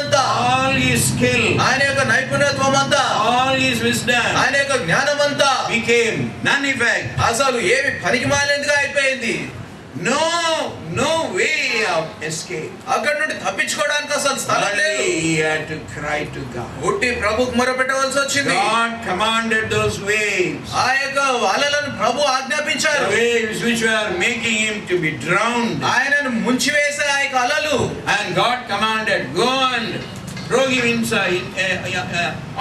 జ్ఞానమంతా, all his skill, ఆయన యొక్క నైపుణ్యత్వమంతా, all his wisdom ఆయన యొక్క జ్ఞానమంతా became none effect. అసలు ఏమి పనికిమాలినదిగా అయిపోయింది. No way of escape. అక్కడ నుండి తప్పించుకోవడానికి అసలు స్థలం లేదు. He had to cry to God. ఉట్టి ప్రభువుకు మొరపెట్టవలసి వచ్చింది. God commanded those waves, ఆ యొక్క అలలను ప్రభు ఆజ్ఞాపించారు. the waves which were making him to be drowned. ఆయనను ముంచివేసే ఆ యొక్క అలలు, And God commanded, go and throw him inside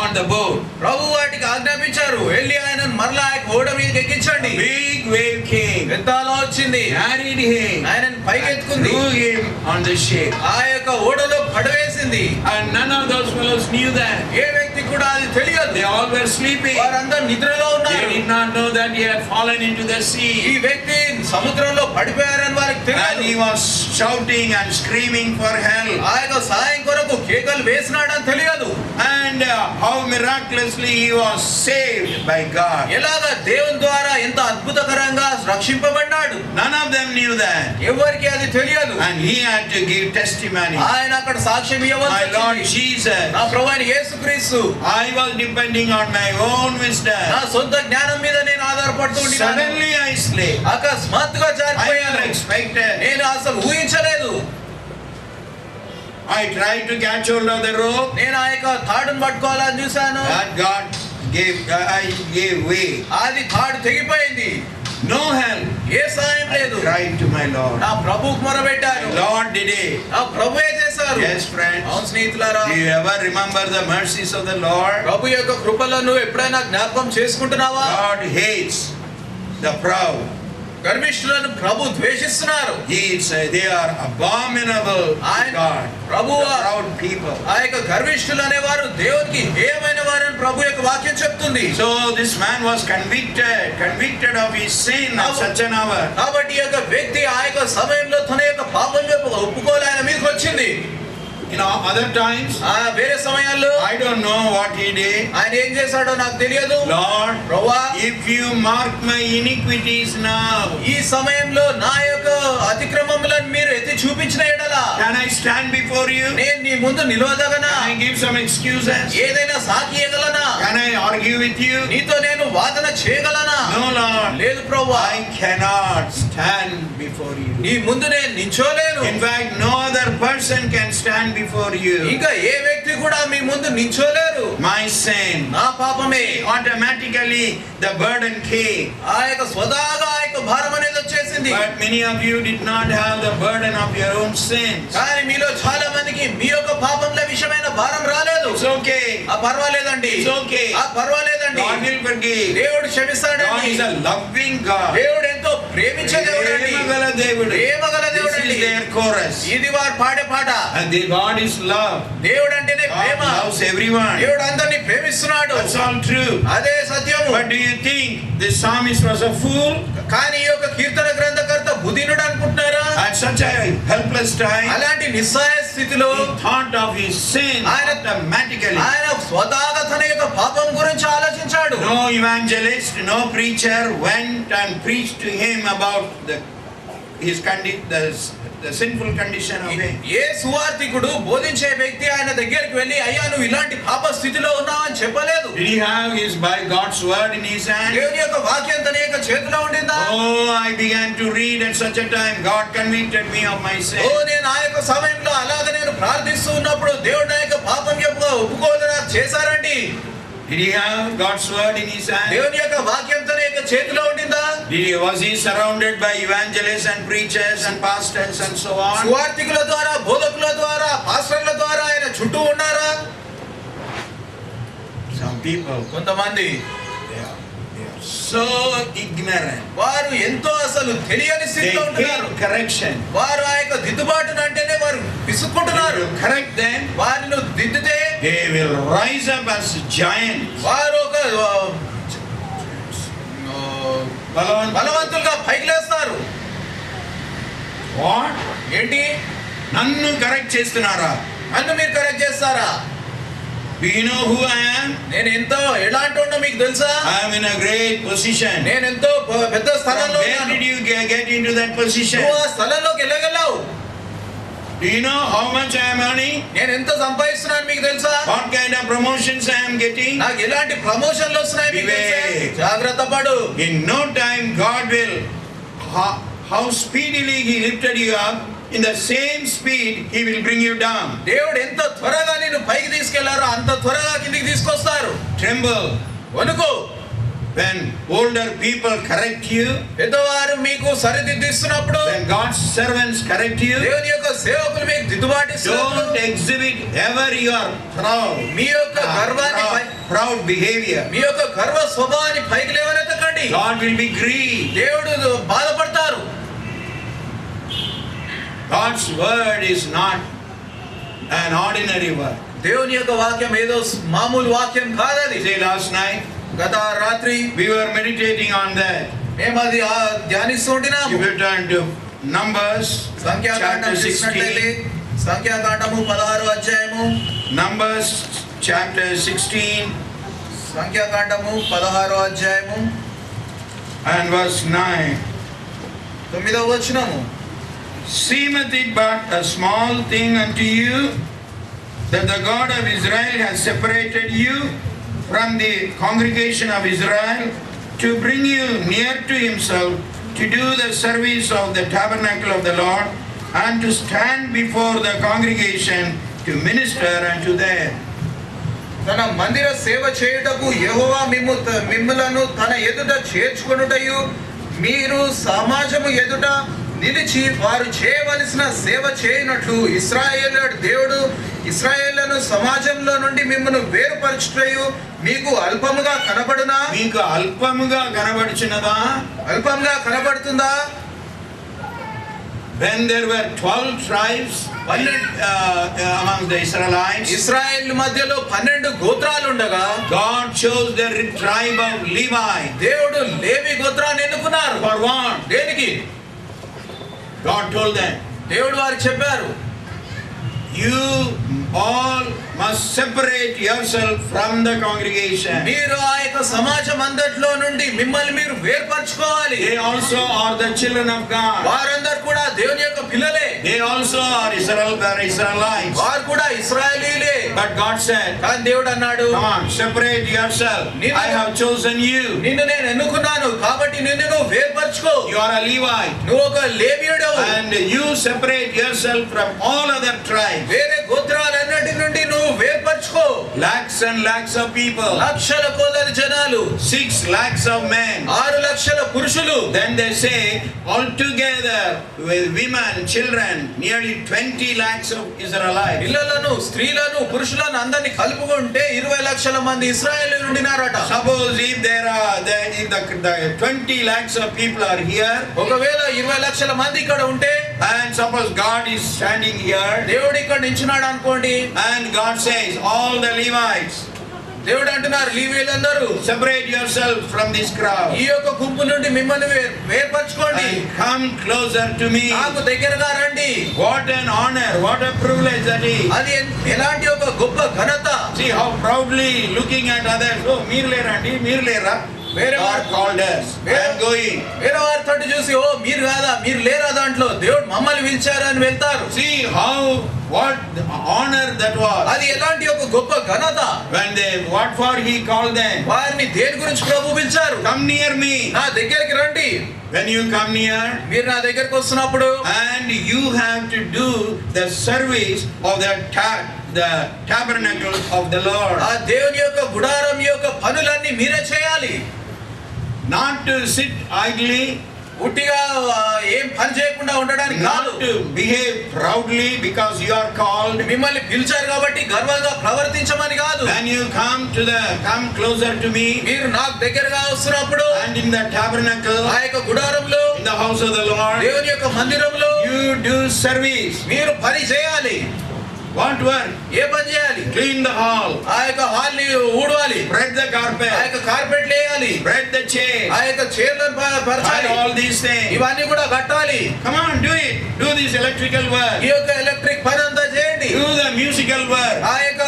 on the boat. ప్రభు వాటికి ఆజ్ఞాపించారు, వెళ్ళి ఆయనను మరలా ఆ యొక్క ఓడ మీదకి ఎక్కించండి. Big wave came, పెద్ద అల వచ్చింది, carried him, ఆయనను పైకెత్తుకుంది, threw him on the ship. ఆ యొక్క ఓడలో పడవేసింది. And none of those fellows knew that. ఏ వ్యక్తి కూడా అది తెలియదు. They all were sleeping. వారందరూ నిద్రలో They ఉన్నారు. did not know that he had fallen into the ఈ sea. వ్యక్తి సముద్రంలో పడిపోయారని వారికి And he తెలియదు. was shouting and screaming for help. ఆ యొక్క సహాయం కొరకు కేకలు వేసినాడని తెలియదు. And how miraculously he was saved by God. ఎలాగా దేవుని ద్వారా ఎంత అద్భుతకరంగా రక్షింపబడ్డాడు. None of them knew that. ఎవరికి అది తెలియదు. And he had to give testimony. ఆయన అక్కడ సాక్ష్యం ఇవ్వవలసి My Lord వచ్చింది. Jesus, నా ప్రభువైన యేసుక్రీస్తు, I was depending on my own నా wisdom. సొంత జ్ఞానం మీద నేను ఆధారపడుతూ ఉండినాను. Suddenly I slipped. అకస్మాత్తుగా I జారిపోయాను. never expected. నేను అసలు ఊహించలేదు. I tried to catch hold of the rope. నేను ఆ యొక్క తాడును పట్టుకోవాలని చూశాను. And God I gave way. అది తాడు తెగిపోయింది. No help. ఏ సాయం I లేదు. cried to my Lord. నా ప్రభువుకు మొరపెట్టాను. My Lord did it. నా ప్రభువే చేశారు. Yes, friends. అవును స్నేహితులారా, Do you ever remember the mercies of the Lord? ప్రభు యొక్క కృపలను ఎప్పుడైనా జ్ఞాపకం చేసుకుంటున్నావా? God hates the proud. గర్విష్ఠులను Prabhu ద్వేషిస్తున్నారు. They are abominable to God. Prabhu The proud people. ఆ యొక్క గర్విష్ఠులు అనేవారు దేవునికి హేయమైన వారని ప్రభు యొక్క వాక్యం చెప్తుంది. So this man was convicted of his sin at such an hour. కాబట్టి ఈ యొక్క వ్యక్తి ఆ యొక్క సమయంలో తన యొక్క పాపం ఒప్పుకోలే ఆయన మీదకి వచ్చింది. Other times, వేరే సమయాల్లో I don't know what he did. ఆయన ఏం చేశాడో నాకు తెలియదు. Lord, ప్రభువా, if you mark my iniquities now, ఈ సమయంలో నా యొక్క అతిక్రమములను మీరు ఎత్తి చూపించిన ఎడల can I stand before you? నేను నీ ముందు నిలవదగనా? Can I give some excuses? ఏదైనా సాకి ఇవ్వగలనా? Can I argue with you? నీతో నేను వాదన చేయగలనా? No, Lord. లేదు ప్రభువా, I cannot stand before you. నీ ముందు నేను నించోలేను. In fact, no other person can stand before you. ఇంకా ఏ వ్యక్తి కూడా మీ ముందు నించోలేరు. My sin. నా పాపమే. Automatically the burden came. ఆ యొక్క స్వదాగా ఆ యొక్క భారం అనేది వచ్చేసింది. But many of you did not have the burden of your own sins. కానీ మీలో చాలా మందికి మీ యొక్క పాపంల విషయమైన భారం రాలేదు. It's okay. పర్వాలేదండి. It's okay. పర్వాలేదండి. God will forgive. దేవుడు క్షమిస్తాడండి. God is a loving God. దేవుడు ఎంతో ప్రేమించే దేవుడండి. ప్రేమగల దేవుడు. ప్రేమగల దేవుడండి. This is their chorus. ఇది వారు పాడే పాట. And the God is love. దేవుడు అంటేనే God ప్రేమ. loves everyone. దేవుడు అందరిని ప్రేమిస్తున్నాడు. That's all true. అదే సత్యము. But do you think the psalmist was a fool? కానీ ఈ యొక్క కీర్తన గ్రంథకర్త బుద్ధినుడు అనుకుంటున్నారా? At such a helpless time, అలాంటి నిస్సహాయ స్థితిలో he thought of his sin automatically. ఆయన స్వతహాగా తన యొక్క పాపం గురించి ఆలోచించాడు. No evangelist, no preacher went and preached to him about the sinful condition of him. ఏ సువార్తికుడు బోధించే వ్యక్తి ఆయన దగ్గరికి వెళ్ళి అయ్యా నువ్వు ఇలాంటి పాప స్థితిలో ఉన్నావని చెప్పలేదు. Did he have by God's word in his hand? దేవుని యొక్క వాక్యం తన యొక్క చేతిలో ఉండిందా? Oh, I began to read at such a time. God convicted me of my sin. నేను ఆ యొక్క సమయంలో అలాగ నేను ప్రార్థిస్తూ ఉన్నప్పుడు దేవుడు నా యొక్క పాపం యొక్క ఒప్పుకోదన చేశారండి. Did he have God's word in his hand? దేవుని యొక్క వాక్యం తన యొక్క చేతిలో ఉండిందా? Was he surrounded by evangelists and preachers and pastors and so on? సువార్తికుల ద్వారా, బోధకుల ద్వారా, పాస్టర్ల ద్వారా ఆయన చుట్టూ ఉన్నారా? Some people, కొంతమంది they are so ignorant. వారు ఎంతో అసలు తెలియని They స్థితిలో ఉంటున్నారు. hate correction. వారు ఆ యొక్క దిద్దుబాటును అంటేనే వారు విసుక్కుంటున్నారు. You correct them, వారిని దిద్దితే they will rise up as giants. వారు ఒక బలవంతులుగా పైకి లేస్తారు. What? ఏంటి? నన్ను కరెక్ట్ చేస్తున్నారా? నన్ను మీరు కరెక్ట్ చేస్తారా? Do you know who I am? నేను ఎంతో ఎలాంటి ఉన్నా మీకు తెలుసా? I am in a great position. నేను ఎంతో పెద్ద స్థలంలో Where ఉన్నాను. did you get into that position? నువ్వు ఆ స్థలంలోకి వెళ్ళగలవు. Do you know how much I am earning? నేను ఎంత సంపాదిస్తున్నాను మీకు తెలుసా? What kind of promotions I am getting? నాకు ఎలాంటి ప్రమోషన్లు వస్తున్నాయి మీకు తెలుసా? Beware. జాగ్రత్త పడు. In no time God will, how speedily He lifted you up, in the same speed He will bring you down. దేవుడు ఎంత త్వరగా నిన్ను పైకి తీసుకెళ్లారో అంత త్వరగా కిందికి తీసుకొస్తారు. Tremble వణుకు. when older people correct you, పెద్దవారు మీకు సరిదిద్దిస్తున్నప్పుడు, when God's servants correct you. దేవుని యొక్క సేవకులు మీకు దిద్దుబాటు ఇస్తున్నప్పుడు, Don't exhibit ever your proud, మీ యొక్క గర్వాన్ని proud behavior. మీ యొక్క గర్వ స్వభావాన్ని పైకి లేవనెత్తకండి. God will be grieved. దేవుడు బాధపడతారు. God's word is not an ordinary word. దేవుని యొక్క వాక్యం ఏదో మామూలు వాక్యం కాదది. Say last night గత రాత్రి we were meditating on that. మేము అది ధ్యానిస్తూ ఉంటున్నాము. If you turn to Numbers సంఖ్యాకాండం chapter చూసినట్లయితే 16, సంఖ్యాకాండము 16వ అధ్యాయము, Numbers chapter 16 సంఖ్యాకాండము 16వ అధ్యాయము and verse 9. 9వ వచనము. Seemeth it but a small thing unto you that the God of Israel has separated you from the congregation of Israel to bring you near to himself, to do the service of the tabernacle of the Lord, and to stand before the congregation to minister unto them. తన మందిర సేవ చేయుటకు యెహోవా మిమ్ములను తన ఎదుట చేర్చుకొనుటయు, మీరు సమాజము ఎదుట నిలిచి వారు చేయవలసిన సేవ చేయనట్లు ఇశ్రాయేలు దేవుడు ఇశ్రాయేలును సమాజంలో నుండి మిమ్మల్ని వేరుపరచుటయు మీకు అల్పముగా కనబడునా? మీకు అల్పముగా కనబడుచున్నదా? అల్పంగా కనబడుతుందా? When there were 12 tribes among the Israelites, ఇశ్రాయేలు మధ్యలో 12 గోత్రాలు ఉండగా God chose the tribe of Levi. దేవుడు లేవి గోత్రాన్ని ఎన్నుకున్నారు. For what? దేనికి? God told them, దేవుడు వారికి చెప్పారు, you all must separate yourself from the congregation. మీరు ఆ యొక్క సమాజం అందట్లో నుండి మిమ్మల్ని మీరు వేర్పరచుకోవాలి. They also are the children of God. వారందరూ కూడా దేవుని యొక్క పిల్లలే. They also are Israelites. వారు కూడా ఇశ్రాయేలీలే. But God said, కానీ దేవుడు అన్నాడు, come on, separate yourself. I have chosen you. నిన్ను నేను ఎన్నుకున్నాను కాబట్టి నిన్ను నువ్వు వేర్పరచుకో. You are a Levite. నువ్వు ఒక లేవీయుడవు. And you separate yourself from all other tribes. వేరే గోత్రాలన్నిటి నుండి నువ్వు వేర్పరచుకో. Lakhs and lakhs of people. లక్షల కొలది జనాలు. 6 lakhs of men. 6 లక్షల పురుషులు. Then they say, altogether with women, children, nearly 20 lakhs of Israelites. పిల్లలను, స్త్రీలను, పురుషులను అందరిని కలుపుకుంటే 20 లక్షల మంది ఇశ్రాయేలీయులు ఉండినారట. Suppose if there are the 20 lakhs of people are here, ఒకవేళ 20 లక్షల మంది ఇక్కడ ఉంటే, and suppose God is standing here, దేవుడు ఇక్కడ నించున్నాడు అనుకోండి, and God says, all the Levites, దేవుడు అంటున్నారు, లేవీయులందరూ separate yourself from this crowd ఈ యొక్క గుంపు నుండి మిమ్మల్ని వేర్పరచుకోండి, and come closer to me. నాకు దగ్గరగా రండి. What an honor, what a privilege that is. అది ఎలాంటి ఒక గొప్ప ఘనత. See how proudly looking at others. Oh, meer lera. వేరే God వారు called us. I am going. వేరే వారి తోటి చూసి, ఓ మీరు కాదా, మీరు లేరా దాంట్లో, దేవుడు మమ్మల్ని పిలిచారు అని వెళ్తారు. See what honor that was. అది ఎలాంటి ఒక గొప్ప ఘనత. What for he called them. వారిని దేని గురించి ప్రభు పిలిచారు? Come near me. నా దగ్గరికి రండి. When you come near, మీరు నా దగ్గరికి వస్తున్నప్పుడు, and you have to do the service of the tabernacle of the Lord. ఆ దేవుని యొక్క గుడారం యొక్క పనులన్నీ మీరే చేయాలి. Not to sit idly, ఉట్టిగా ఏం పని చేయకుండా ఉండడానికి కాదు. not to behave proudly because you are called. మిమ్మల్ని పిలిచారు కాబట్టి గర్వంగా ప్రవర్తించమని కాదు. When you come closer to me, మీరు నాకు దగ్గరగా వస్తున్నప్పుడు, and in the tabernacle, ఆ యొక్క గుడారంలో, in the house of the Lord, దేవుని యొక్క మందిరంలో you do service. మీరు పని చేయాలి. What work? ఏ పని చేయాలి? Clean the hall, ఆ యొక్క హాల్ ని ఊడవాలి, spread the ఆ carpet, యొక్క కార్పెట్ వేయాలి, spread the chair, ఆ యొక్క చైర్లను పరచాలి, hide all these things. ఇవన్నీ కూడా కట్టాలి. Come on, do it. Do this electrical work. ఈ యొక్క ఎలక్ట్రిక్ పని అంతా చేయండి. Do the musical work. ఆ యొక్క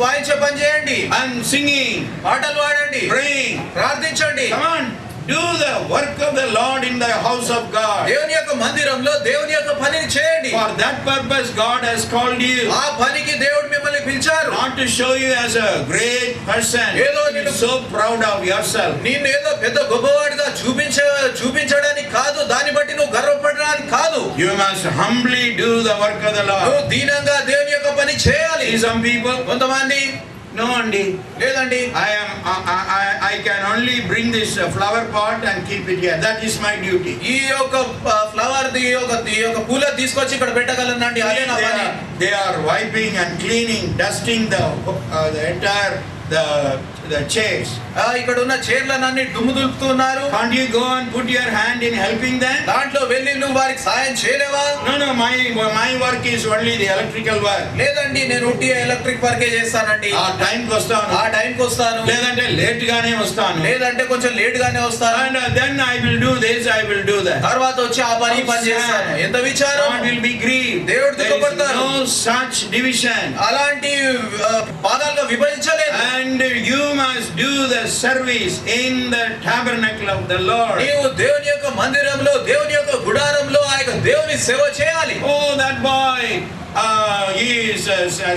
వాయించే పని చేయండి. And singing, పాటలు పాడండి, praying. ప్రార్థించండి. Come on, do the work of the Lord in the house of God. దేవుని యొక్క మందిరంలో దేవుని యొక్క పనిని చేయండి. For that purpose God has called you. ఆ పనికి దేవుడు మిమ్మల్ని పిలిచారు. Not to show you as a great person. ఏదో To be so proud of yourself. నిన్ను ఏదో పెద్ద గొప్పవాడిగా చూపించడానికి కాదు, దాన్ని బట్టి నువ్వు గర్వపడడానికి కాదు. You must humbly do the work of the నువ్వు Lord. దీనంగా దేవుని యొక్క పని చేయాలి. See some people? కొంతమంది No, Andy. లేదండి, I can only bring this flower pot and keep it here. That is my duty. ఈ యొక్క ఫ్లవర్ ఈ యొక్క పూల తీసుకొచ్చి ఇక్కడ పెట్టగలనండి, అదే నా పని. They are wiping and cleaning, dusting the entire the chairs. ఇక్కడ ఉన్న చైర్లన్నీ దుమ్ము దులుపుతున్నారు. Can't you go and put your hand in helping them? దాంట్లో వెళ్ళి నువ్వు వారికి సాయం చేయలేవా? No, my work is only the electrical work. లేదండి, నేను ఉట్టి ఎలక్ట్రిక్ వర్కే చేస్తానండి. ఆ టైంకి వస్తాను, ఆ టైంకి వస్తాను, లేదంటే లేట్ గానే వస్తాను, లేదంటే కొంచెం లేట్ గానే వస్తాను, and then I will do this, I will do that. తర్వాత వచ్చి ఆ పని చేస్తాను. ఎంత విచారం! God will be grieved. దేవుడు There is దుఃఖపడతారు. no such division. అలాంటి భాగాలుగా విభజించలేదు. And you must do the service in the tabernacle of the Lord. నీవు దేవుని యొక్క మందిరంలో, దేవుని యొక్క గుడారంలో ఆ యొక్క దేవుని సేవ చేయాలి. Oh, that boy, he is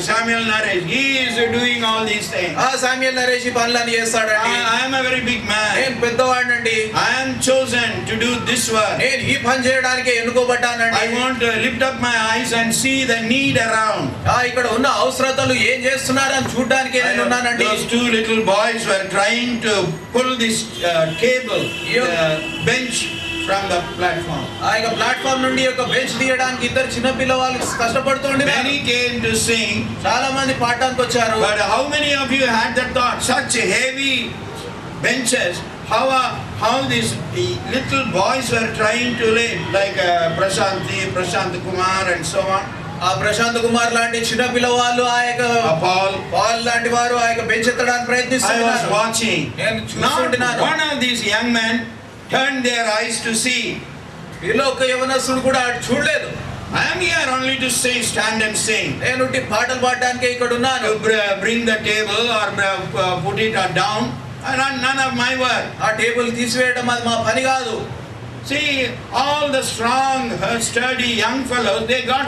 Samuel Naresh. He is doing all these things. ఆ సామ్యూయల్ నరేష్ పనులను చేస్తాడండి. I am a very big man. నేను పెద్దవాడినండి. I am chosen to do this work. నేను ఈ పని చేయడానికి ఎన్నుకోబడ్డానండి. I want to lift up my eyes and see the need around. ఇక్కడ ఉన్న అవసరతలు ఏం చేస్తున్నారని చూడడానికి నేను ఉన్నానండి. Those two little boys were trying to pull this table, bench from the platform. ఆ యొక్క ప్లాట్ఫామ్ నుండి ఒక బెంచ్ తీయడానికి ఇద్దరు చిన్న పిల్లవాళ్ళు కష్టపడుతుండే. Many came to sing. చాలా మంది పాడడానికి వచ్చారు. But how many of you had that thought? Such heavy benches. How these little boys were trying to lay, like Prashant Kumar and so on. ఆ ప్రశాంత్ కుమార్ లాంటి చిన్న పిల్లవాళ్ళు ఆ యొక్క పాల్ లాంటి వారు ఆ యొక్క బెంచ్ ఎత్తడానికి I was ప్రయత్నిస్తున్నారు. watching. నేను Not చూస్తుంటున్నాను. one of these young men turned their eyes to see. వీళ్ళు ఒక యవనస్తుడు కూడా అటు చూడలేదు. I am here only to say, stand and sing. నేను ఉట్టి పాటలు పాడడానికి ఇక్కడ ఉన్నాను. To bring the table or put it down, none of my work. ఆ టేబుల్ తీసివేయడం అది మా పని కాదు. See, all the strong, sturdy young fellows, they got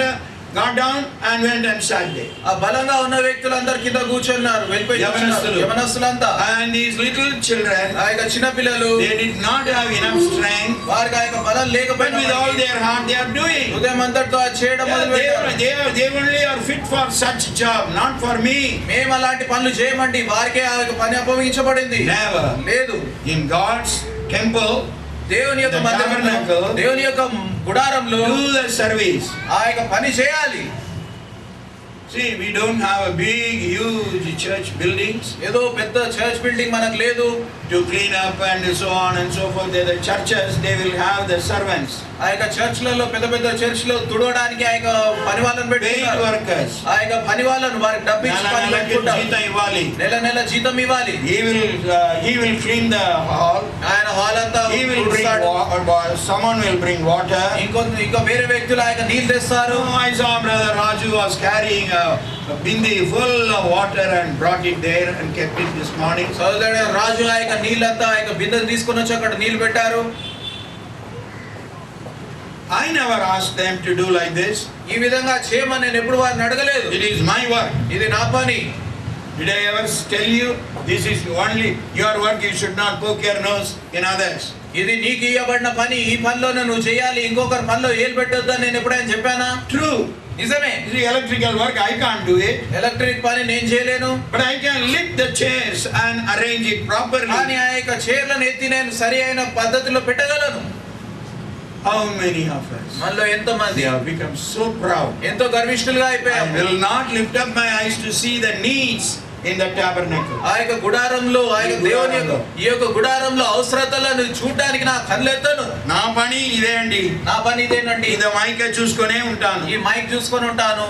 down and went and sat there. ఆ బలంగా ఉన్న వ్యక్తులందరూ కింద కూర్చున్నారు, వెళ్ళిపోయి యవనస్తులంతా. And these little children, ఆ యొక్క చిన్న పిల్లలు, they did not have enough strength. వారికి ఆ యొక్క బలం But లేకపోయినా with all their heart they are doing. ఉదయం అంతటితో అది చేయడం మొదలుపెట్టారు. They only are fit for such job, not for me. మేము అలాంటి పనులు చేయమండి, వారికే ఆ యొక్క పని అప్పగించబడింది. Never. లేదు. In God's temple, దేవుని యొక్క మందిరంలో, దేవుని యొక్క గుడారంలో do the service. ఆ యొక్క పని చేయాలి. See, we don't have a big, huge church buildings ఏదో పెద్ద చర్చ్ బిల్డింగ్ మనకు లేదు. to clean up and so on and so forth. The churches, they will have the servants, ఆ యొక్క చర్చ్లలో పెద్ద పెద్ద చర్చ్లో తుడవడానికి ఆ యొక్క పని వాళ్ళని paid పెట్టుకుంటారు. workers. ఆ యొక్క పని వాళ్ళను వారికి డబ్బు ఇచ్చి పని పెట్టుకుంటారు. జీతం ఇవ్వాలి. నెల నెల జీతం ఇవ్వాలి. He will clean the hall. ఆయన హాల్ అంతా He will bring someone will bring water. ఇంకా వేరే వ్యక్తులు ఆ యొక్క నీళ్ళు తెస్తారు. I saw brother Raju was carrying a bindi full of water and brought it there and kept it this morning. సోదరుడు రాజు ఆ యొక్క నీళ్ళంతా ఆ యొక్క బిందెలు తీసుకొని వచ్చి అక్కడ నీళ్లు పెట్టారు. I never asked them to do like this. ఈ విధంగా చేయమని నేను ఎప్పుడు వారిని అడగలేదు. It is my work. ఇది నా పని. Did I ever tell you this is only your work? You should not poke your nose in others. ఇది నీకు ఇవ్వబడిన పని, ఈ పనిలోనే నువ్వు చేయాలి, ఇంకొకరి పనిలో ఏలు పెట్టొద్దని నేను ఎప్పుడైనా చెప్పానా? True. నిజమే. The electrical work I can't do it. Electric పని నేను చేయలేను. But I can lift the chairs and arrange it properly. కానీ ఆ యొక్క చైర్లను ఎత్తి నేను సరి అయిన పద్ధతిలో పెట్టగలను. How many of us? మనలో ఎంతో మంది They have become so proud. ఎంతో గర్విష్ఠులుగా I అయిపోయాము. will not lift up my eyes to see the needs in the tabernacle. ఆ యొక్క గుడారంలో, ఆ యొక్క దేవుని యొక్క ఈ యొక్క గుడారంలో అవసరతలను చూడడానికి నా కళ్ళెత్తను. నా పని ఇదే అండి. నా పని ఇదేనండి. ఇది మైక్ చూసుకునే ఉంటాను. ఈ మైక్ చూసుకొని ఉంటాను.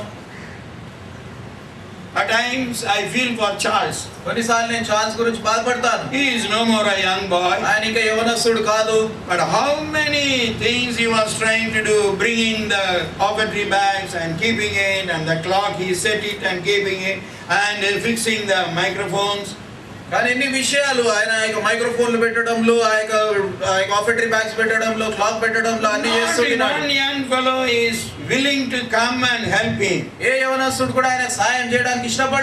At times I feel for Charles. కొన్నిసార్లు నేను చార్ల్స్ గురించి బాధపడతాను. He is no more a young boy. ఆయన ఇంకా యవనస్తుడు కాదు. But how many things he was trying to do, bringing the offertory bags and keeping it, and the clock he set it and keeping it, and fixing the microphones. కానీ ఇన్ని విషయాలు ఆయన ఆ యొక్క మైక్రోఫోన్లు పెట్టడంలో, ఆ యొక్క కాఫెటరీ బ్యాగ్స్ పెట్టడంలో, క్లాత్ పెట్టడంలో అన్ని Not చేస్తున్నాడు. one young fellow is willing to come and help him. ఏ యవనస్తుడు కూడా ఆయన సహాయం చేయడానికి ఇష్టపడలేదు.